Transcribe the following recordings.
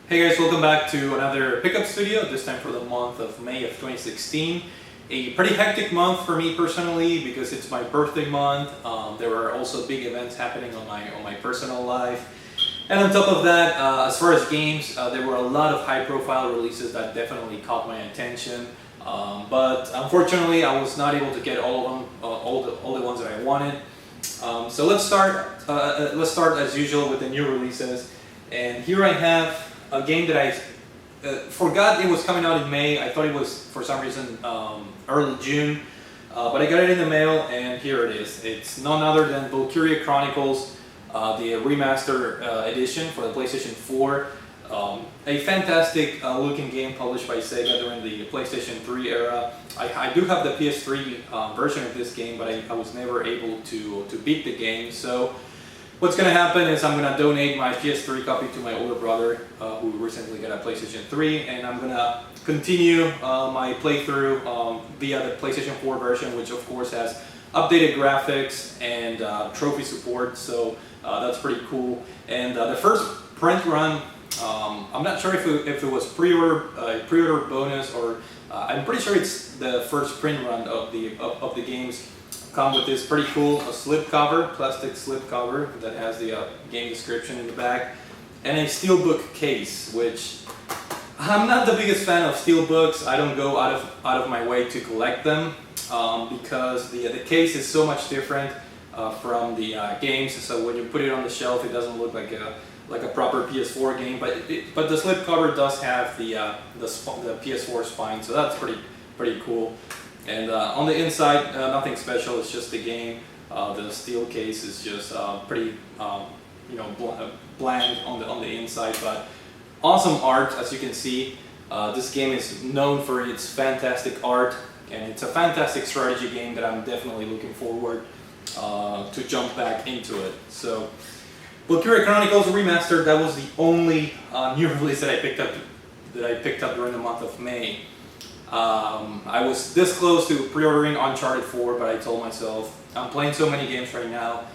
Hey guys, welcome back to another pickup studio, this time for the month of May of 2016. A pretty hectic month for me personally because it's my birthday month. There were also big events happening on my personal life. And on top of that, as far as games, there were a lot of high profile releases that definitely caught my attention. But unfortunately, I was not able to get all of them, all the ones that I wanted. So let's start as usual with the new releases. And here I have a game that I forgot it was coming out in May. I thought it was, for some reason, early June. But I got it in the mail, and here it is. It's none other than Valkyria Chronicles, the remaster edition for the PlayStation 4. A fantastic looking game published by Sega during the PlayStation 3 era. I do have the PS3 version of this game, but I was never able to beat the game. So what's going to happen is I'm going to donate my PS3 copy to my older brother who recently got a PlayStation 3, and I'm going to continue my playthrough via the PlayStation 4 version, which of course has updated graphics and trophy support, so that's pretty cool. And the first print run, I'm not sure if it was pre-order bonus, or I'm pretty sure it's the first print run of the games. Come with this pretty cool slipcover, plastic slipcover that has the game description in the back, and a steelbook case, which I'm not the biggest fan of steelbooks. I don't go out of my way to collect them because the case is so much different from the games. So when you put it on the shelf, it doesn't look like a proper PS4 game. But the slipcover does have the PS4 spine, so that's pretty cool. And on the inside, nothing special. It's just the game. The steel case is just pretty, bland on the inside, but awesome art, as you can see. This game is known for its fantastic art, and it's a fantastic strategy game that I'm definitely looking forward to jump back into it. So, Valkyria Chronicles Remastered. That was the only new release that I picked up during the month of May. I was this close to pre-ordering Uncharted 4, but I told myself I'm playing so many games right now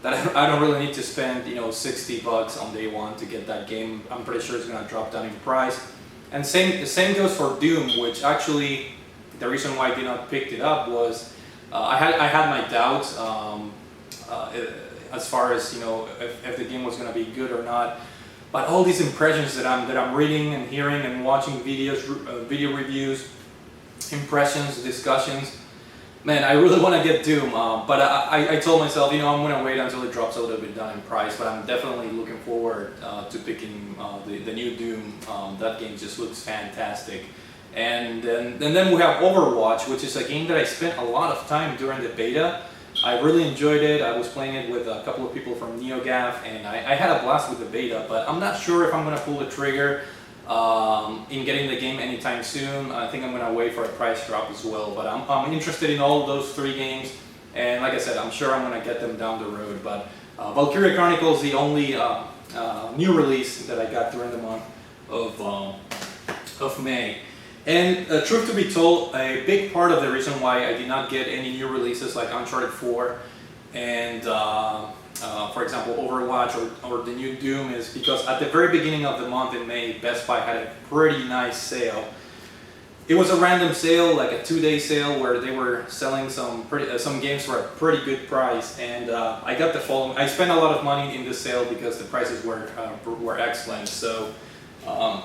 that I don't really need to spend $60 on day one to get that game. I'm pretty sure it's gonna drop down in price. And the same goes for Doom, which actually the reason why I did not pick it up was I had my doubts as far as if the game was gonna be good or not. But all these impressions that I'm reading and hearing and watching video reviews, impressions, discussions, man, I really want to get Doom. But I told myself, I'm going to wait until it drops a little bit down in price. But I'm definitely looking forward to picking the new Doom. That game just looks fantastic. And then we have Overwatch, which is a game that I spent a lot of time during the beta. I really enjoyed it. I was playing it with a couple of people from NeoGAF, and I had a blast with the beta, but I'm not sure if I'm going to pull the trigger in getting the game anytime soon. I think I'm going to wait for a price drop as well, but I'm interested in all those three games, and like I said, I'm sure I'm going to get them down the road. But Valkyria Chronicles, the only new release that I got during the month of May. And truth to be told, a big part of the reason why I did not get any new releases like Uncharted 4 and, for example, Overwatch or the new Doom is because at the very beginning of the month in May, Best Buy had a pretty nice sale. It was a random sale, like a 2-day sale, where they were selling some games for a pretty good price, and I got the following. I spent a lot of money in this sale because the prices were excellent. So.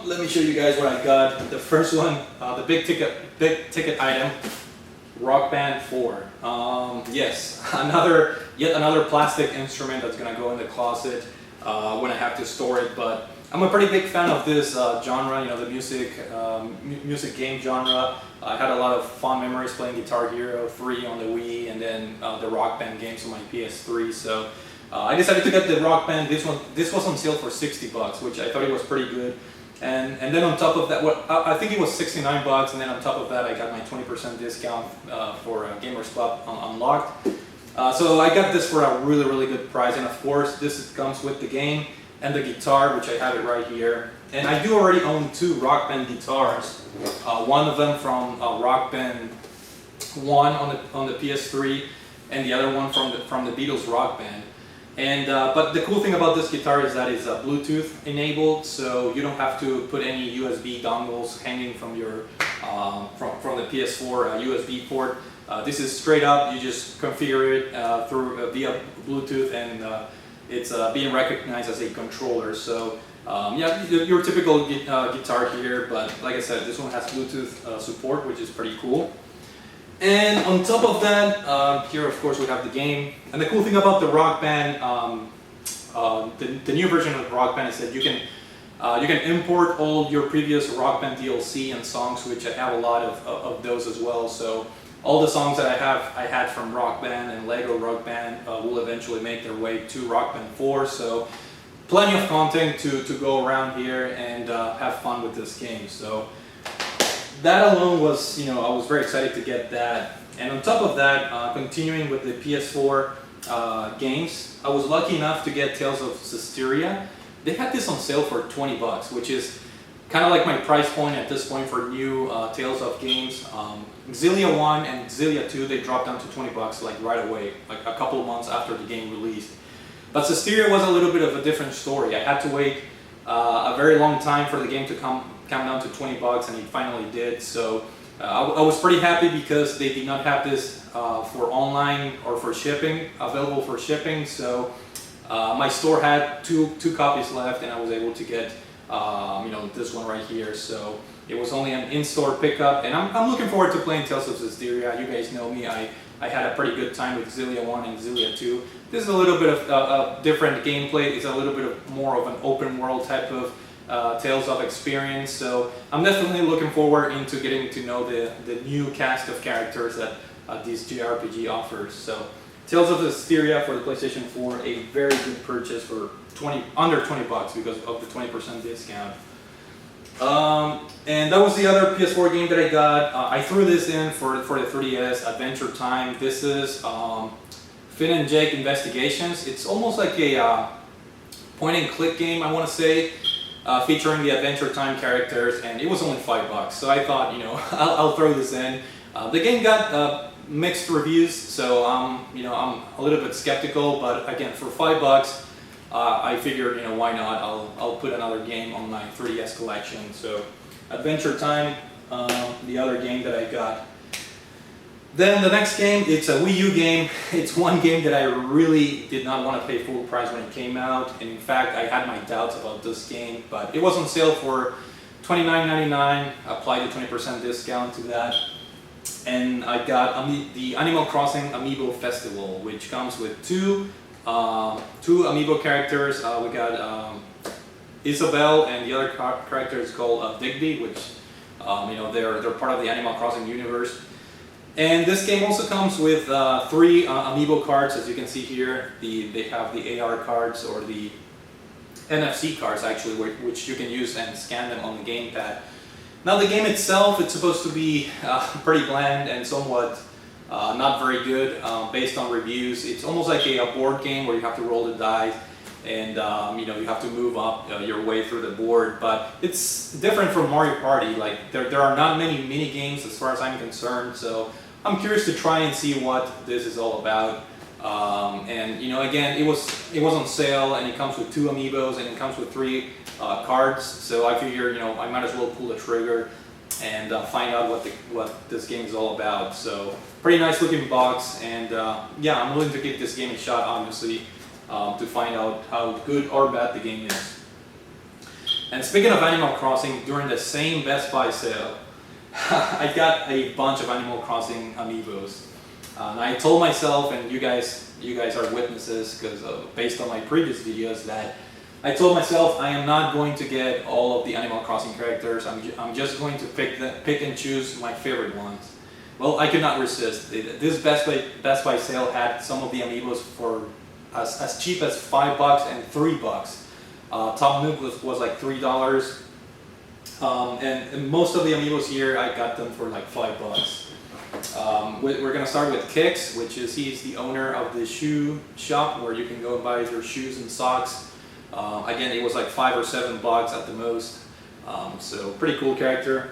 Let me show you guys what I got. The first one, the big ticket item, Rock Band 4. Yes, yet another plastic instrument that's gonna go in the closet when I have to store it. But I'm a pretty big fan of this genre, the music game genre. I had a lot of fond memories playing Guitar Hero 3 on the Wii, and then the Rock Band games on my PS3. So. I decided to get the Rock Band. This was on sale for $60, which I thought it was pretty good. And then on top of that, I think it was $69, and then on top of that, I got my 20% discount for Gamers Club Unlocked. So I got this for a really good price, and of course, this comes with the game and the guitar, which I have it right here. And I do already own two Rock Band guitars. One of them from Rock Band 1 on the PS3, and the other one from the Beatles Rock Band. And but the cool thing about this guitar is that it's Bluetooth enabled, so you don't have to put any USB dongles hanging from your from the PS4 USB port. This is straight up. You just configure it through via Bluetooth, and it's being recognized as a controller. So yeah, your typical guitar here, but like I said, this one has Bluetooth support, which is pretty cool. And on top of that, here of course we have the game. And the cool thing about the Rock Band, the new version of Rock Band is that you can import all your previous Rock Band DLC and songs, which I have a lot of those as well. So all the songs that I had from Rock Band and Lego Rock Band will eventually make their way to Rock Band 4. So plenty of content to go around here and have fun with this game. So that alone was, I was very excited to get that. And on top of that, continuing with the PS4 games, I was lucky enough to get Tales of Systeria. They had this on sale for 20 bucks, which is kind of like my price point at this point for new Tales of games. Xillia 1 and Xillia 2, they dropped down to 20 bucks like right away, like a couple of months after the game released. But Systeria was a little bit of a different story. I had to wait a very long time for the game to come down to 20 bucks, and it finally did. So I was pretty happy because they did not have this for online or for shipping, available for shipping. So my store had two copies left, and I was able to get this one right here. So it was only an in-store pickup, and I'm looking forward to playing Tales of Systeria. You guys know me, I had a pretty good time with Xillia 1 and Xillia 2. This is a little bit of different gameplay. It's a little bit more of an open world type of Tales of experience. So I'm definitely looking forward into getting to know the new cast of characters that this JRPG offers. So Tales of Systeria for the PlayStation 4, a very good purchase for under 20 bucks because of the 20% discount. And that was the other PS4 game that I got. I threw this in for the 3DS, Adventure Time. This is Finn and Jake Investigations. It's almost like a point and click game, I want to say, featuring the Adventure Time characters, and it was only 5 bucks. So I thought, I'll throw this in. The game got mixed reviews, so I'm a little bit skeptical, but again, for 5 bucks, I figured, why not? I'll put another game on my 3DS collection. So Adventure Time, the other game that I got. Then the next game, it's a Wii U game. It's one game that I really did not want to pay full price when it came out. And in fact, I had my doubts about this game, but it was on sale for $29.99. Applied a 20% discount to that. And I got the Animal Crossing Amiibo Festival, which comes with two Amiibo characters. We got Isabelle, and the other character is called Digby, which they're part of the Animal Crossing universe. And this game also comes with 3 Amiibo cards, as you can see here. They have the AR cards, or the NFC cards actually, which you can use and scan them on the gamepad. Now the game itself, it's supposed to be pretty bland and somewhat not very good based on reviews. It's almost like a board game where you have to roll the dice, and you have to move up your way through the board. But it's different from Mario Party. Like there are not many mini games as far as I'm concerned. So I'm curious to try and see what this is all about. And again, it was on sale, and it comes with 2 Amiibos, and it comes with 3 cards. So I figure I might as well pull the trigger and find out what this game is all about. So pretty nice looking box, and yeah, I'm willing to give this game a shot, obviously, to find out how good or bad the game is. And speaking of Animal Crossing, during the same Best Buy sale, I got a bunch of Animal Crossing Amiibos. And I told myself, and you guys are witnesses, because based on my previous videos, that I told myself I am not going to get all of the Animal Crossing characters. I'm just going to pick and choose my favorite ones. Well, I could not resist. This Best Buy sale had some of the Amiibos for as cheap as 5 bucks and 3 bucks. Top Nook was like $3. And most of the Amiibos here, I got them for like 5 bucks. We're gonna start with Kix, which is he's the owner of the shoe shop where you can go and buy your shoes and socks. Again, it was like 5 or 7 bucks at the most. So pretty cool character.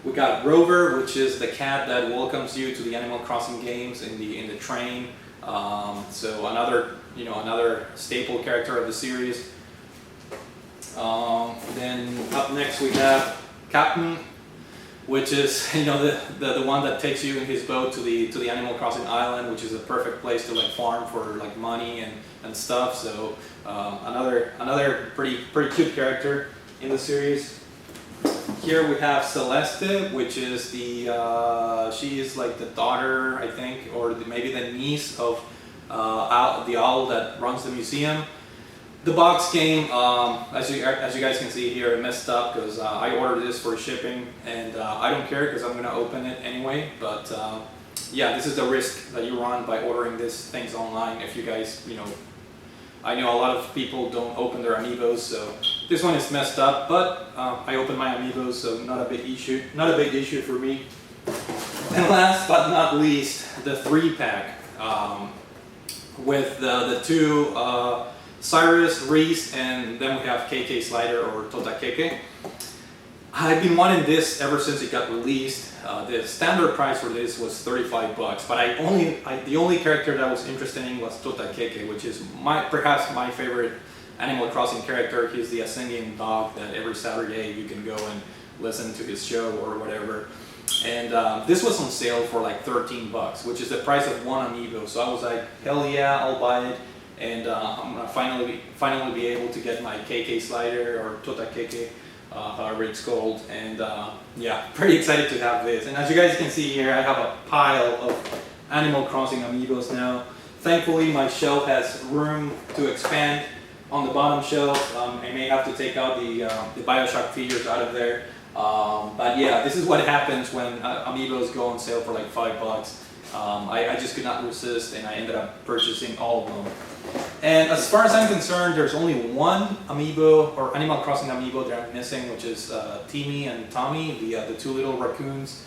We got Rover, which is the cat that welcomes you to the Animal Crossing games in the train. So another staple character of the series. Then up next we have Captain, which is the one that takes you in his boat to the Animal Crossing island, which is a perfect place to like farm for like money and stuff. So another pretty cute character in the series. Here we have Celeste, which is she is like the daughter, I think, or maybe the niece of the owl that runs the museum. The box came, as you guys can see here, it messed up because I ordered this for shipping, and I don't care because I'm gonna open it anyway. But yeah, this is the risk that you run by ordering these things online. If you guys, I know a lot of people don't open their amiibos, so this one is messed up. But I opened my amiibos, so not a big issue. Not a big issue for me. And last but not least, the 3-pack with the two. Cyrus, Reese, and then we have KK Slider or Tota Keke. I've been wanting this ever since it got released. The standard price for this was $35, but the only character that was interested in was Tota Keke, which is perhaps my favorite Animal Crossing character. He's the singing dog that every Saturday you can go and listen to his show or whatever. And this was on sale for like $13, which is the price of one amiibo. So I was like, hell yeah, I'll buy it. And I'm gonna finally be able to get my KK Slider or Tota Keke, however it's called. And yeah, pretty excited to have this. And as you guys can see here, I have a pile of Animal Crossing amiibos now. Thankfully, my shelf has room to expand on the bottom shelf. I may have to take out the Bioshock figures out of there. But yeah, this is what happens when amiibos go on sale for like $5. I just could not resist, and I ended up purchasing all of them. And as far as I'm concerned, there's only one amiibo or Animal Crossing amiibo that I'm missing, which is Timmy and Tommy, the two little raccoons.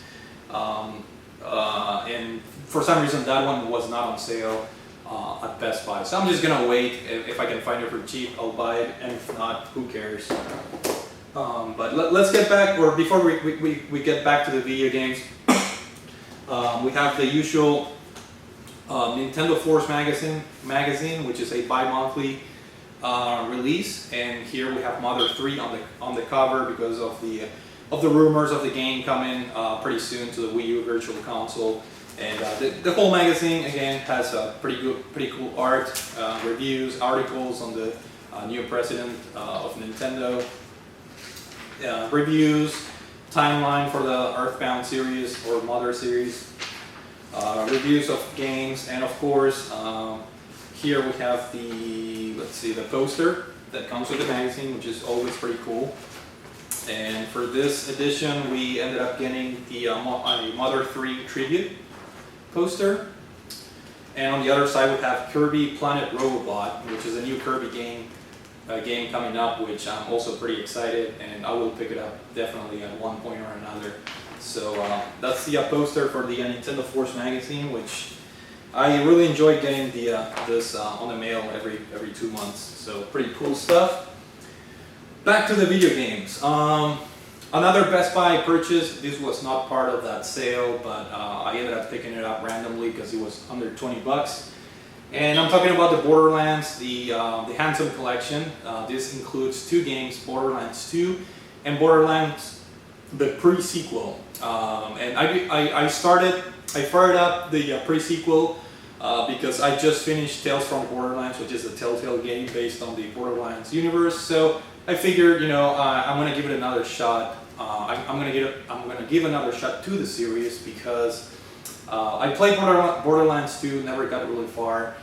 And for some reason, that one was not on sale at Best Buy. So I'm just gonna wait. If I can find it for cheap, I'll buy it, and if not, who cares? But let's get back, or before we get back to the video games, we have the usual Nintendo Force magazine, which is a bi-monthly release, and here we have Mother 3 on the cover because of the rumors of the game coming pretty soon to the Wii U Virtual Console. And the whole magazine again has pretty cool art, reviews, articles on the new president of Nintendo, reviews, timeline for the Earthbound series or Mother series. Reviews of games, and of course here we have the poster that comes with the magazine, which is always pretty cool. And for this edition we ended up getting the Mother 3 tribute poster, and on the other side we have Kirby Planet Robobot, which is a new Kirby game coming up, which I'm also pretty excited, and I will pick it up definitely at one point or another. So that's the poster for the Nintendo Force magazine, which I really enjoy getting this on the mail every 2 months. So pretty cool stuff. Back to the video games. Another Best Buy purchase. This was not part of that sale, but I ended up picking it up randomly because it was under $20. And I'm talking about the Borderlands, the Handsome Collection. This includes 2 games, Borderlands 2 and Borderlands the pre-sequel. And I fired up the pre-sequel because I just finished Tales from Borderlands, which is a Telltale game based on the Borderlands universe. So I figured, I'm gonna give it another shot. I'm gonna give another shot to the series because I played Borderlands 2, never got really far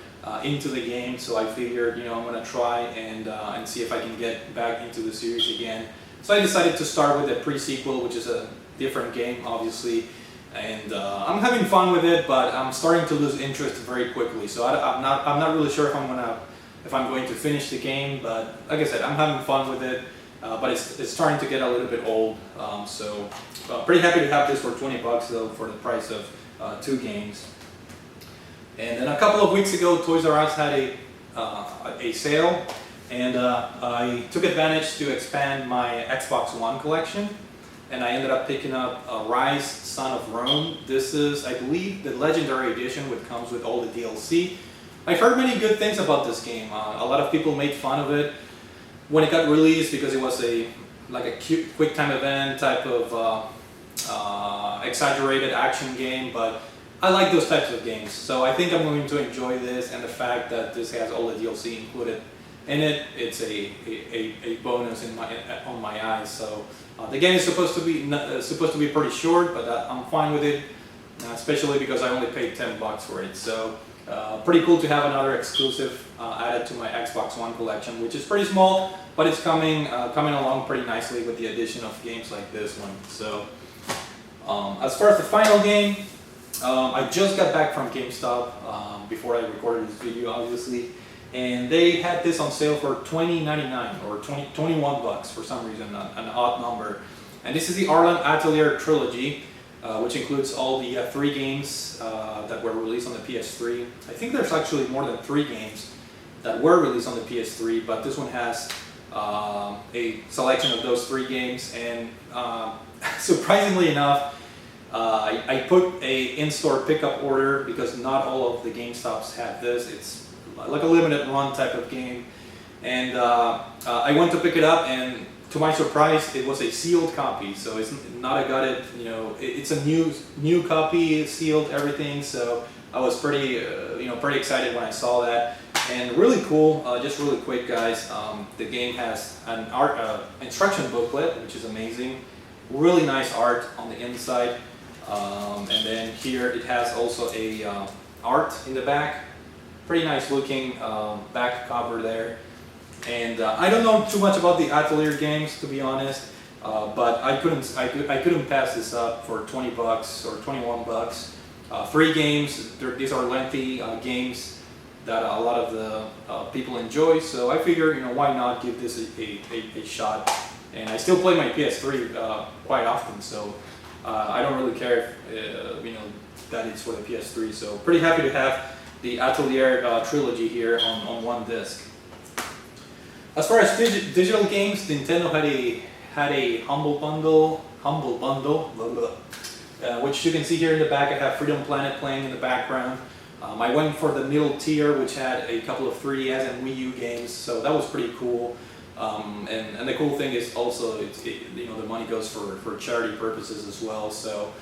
into the game. So I figured, I'm gonna try and see if I can get back into the series again. So I decided to start with the pre-sequel, which is a different game, obviously, and I'm having fun with it, but I'm starting to lose interest very quickly. So I'm not really sure if I'm going to finish the game, but like I said, I'm having fun with it, but it's starting to get a little bit old. So pretty happy to have this for $20 though, for the price of 2 games. And then a couple of weeks ago, Toys R Us had a sale. And I took advantage to expand my Xbox One collection, and I ended up picking up Rise, Son of Rome. This is, I believe, the Legendary Edition, which comes with all the DLC. I've heard many good things about this game. A lot of people made fun of it when it got released because it was a cute, quick time event type of exaggerated action game, but I like those types of games, so I think I'm going to enjoy this, and the fact that this has all the DLC included in it, it's a bonus on my eyes. So the game is supposed to be pretty short, but I'm fine with it, especially because I only paid $10 for it. So pretty cool to have another exclusive added to my Xbox One collection, which is pretty small, but it's coming along pretty nicely with the addition of games like this one. So as far as the final game, I just got back from GameStop before I recorded this video, obviously, and they had this on sale for $20.99 or $21 for some reason, an odd number. And this is the Arlen Atelier Trilogy, which includes all the 3 games that were released on the PS3. I think there's actually more than 3 games that were released on the PS3, but this one has a selection of those 3 games, and surprisingly enough, I put a in-store pickup order because not all of the GameStops have this. It's like a limited run type of game, and I went to pick it up, and to my surprise, it was a sealed copy. So it's not a gutted, it's a new copy, sealed, everything. So I was pretty excited when I saw that, and really cool. Just really quick, guys. The game has an instruction booklet, which is amazing. Really nice art on the inside. And then here it has also a art in the back, pretty nice looking back cover there. And I don't know too much about the Atelier games, to be honest, but I couldn't pass this up for $20 or $21. 3 games. These are lengthy games that a lot of the people enjoy. So I figure, why not give this a shot? And I still play my PS3 quite often, so. I don't really care if that it's for the PS3, so pretty happy to have the Atelier Trilogy here on one disc. As far as digital games, Nintendo had a humble bundle, blah, blah, which you can see here in the back. I have Freedom Planet playing in the background. I went for the middle tier, which had a couple of 3DS and Wii U games, so that was pretty cool. And the cool thing is also, the money goes for charity purposes as well. So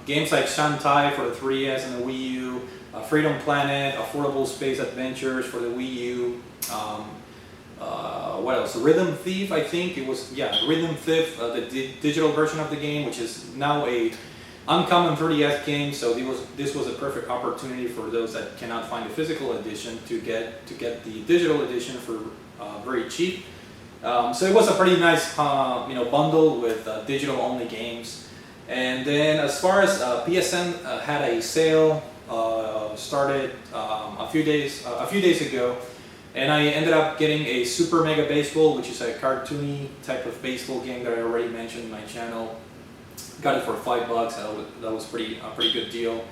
games like Shantae for the 3DS and the Wii U, Freedom Planet, Affordable Space Adventures for the Wii U. What else? Rhythm Thief, I think it was. Yeah, Rhythm Thief, the digital version of the game, which is now a uncommon 3DS game. So this was a perfect opportunity for those that cannot find the physical edition to get the digital edition for very cheap. So it was a pretty nice bundle with digital only games. And then as far as PSN had a sale started a few days ago, and I ended up getting a Super Mega Baseball, which is a cartoony type of baseball game that I already mentioned in my channel. Got it for $5. That was a pretty good deal.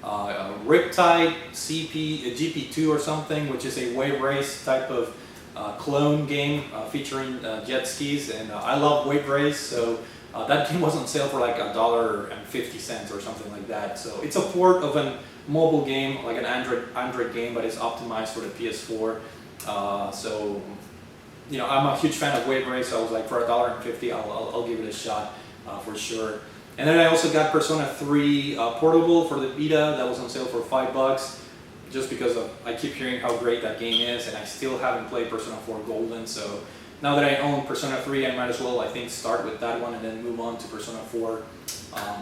Riptide GP2 or something, which is a wave race type of clone game featuring jet skis, and I love wave race, so that game was on sale for like $1.50 or something like that. So it's a port of a mobile game, like an Android game, but it's optimized for the PS4. So I'm a huge fan of wave race, so I was like, for $1.50, I'll give it a shot for sure. And then I also got Persona 3 Portable for the Vita. That was on sale for $5. Just because I keep hearing how great that game is, and I still haven't played Persona 4 Golden, so now that I own Persona 3, I might as well, I think, start with that one and then move on to Persona 4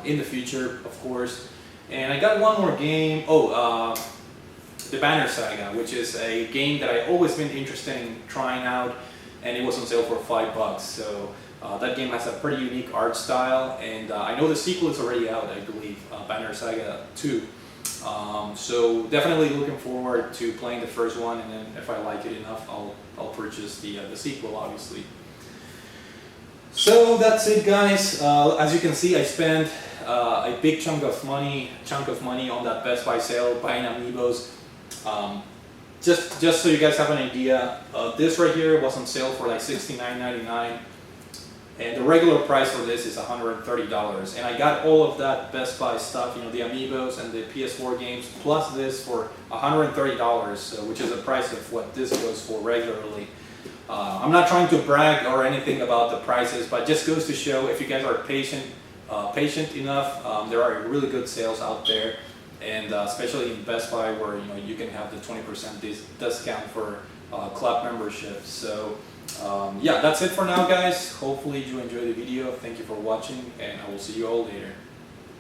in the future, of course. And I got one more game, the Banner Saga, which is a game that I've always been interested in trying out, and it was on sale for $5. So that game has a pretty unique art style, and I know the sequel is already out, I believe, Banner Saga 2. So definitely looking forward to playing the first one, and then if I like it enough, I'll purchase the sequel, obviously. So that's it, guys. As you can see, I spent a big chunk of money on that Best Buy sale buying amiibos. Just so you guys have an idea, this right here was on sale for like $69.99. And the regular price for this is $130. And I got all of that Best Buy stuff, you know, the amiibos and the PS4 games, plus this for $130, so, which is the price of what this goes for regularly. I'm not trying to brag or anything about the prices, but just goes to show if you guys are patient enough, there are really good sales out there, and especially in Best Buy, where you know you can have the 20% discount for club membership. So yeah, that's it for now, guys. Hopefully you enjoyed the video. Thank you for watching, and I will see you all later.